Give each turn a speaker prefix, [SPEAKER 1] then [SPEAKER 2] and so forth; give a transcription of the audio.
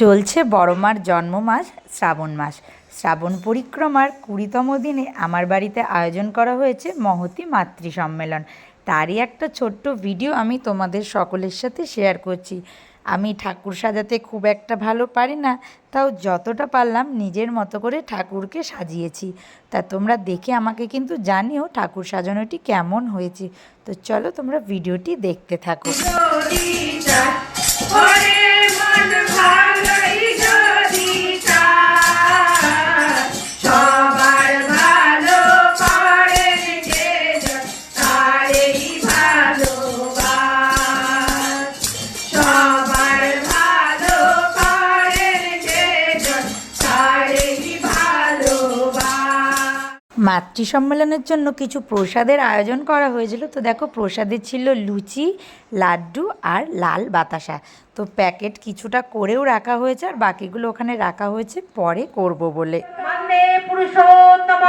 [SPEAKER 1] চলছে বড় মার জন্ম মাস শ্রাবণ মাস। শ্রাবণ পরিক্রমার 20তম দিনে আমার বাড়িতে আয়োজন করা হয়েছে মহতী মাতৃ সম্মেলন। তারই একটা ছোট্ট ভিডিও আমি তোমাদের সকলের সাথে শেয়ার করছি। আমি ঠাকুর সাজাতে খুব একটা ভালো পারি না, তাও যতটা পারলাম নিজের মতো করে ঠাকুরকে সাজিয়েছি। তা তোমরা দেখে আমাকে কিন্তু জানিও ঠাকুর সাজানোটি কেমন হয়েছে। তো চলো তোমরা ভিডিওটি দেখতে থাকো। মাতৃ সম্মেলনের জন্য কিছু প্রসাদের আয়োজন করা হয়েছিল। তো দেখো, প্রসাদে ছিল লুচি, লাড্ডু আর লাল বাতাসা। তো প্যাকেট কিছুটা করেও রাখা হয়েছে, আর বাকিগুলো ওখানে রাখা হয়েছে পরে করব বলে। পুরুষোত্তম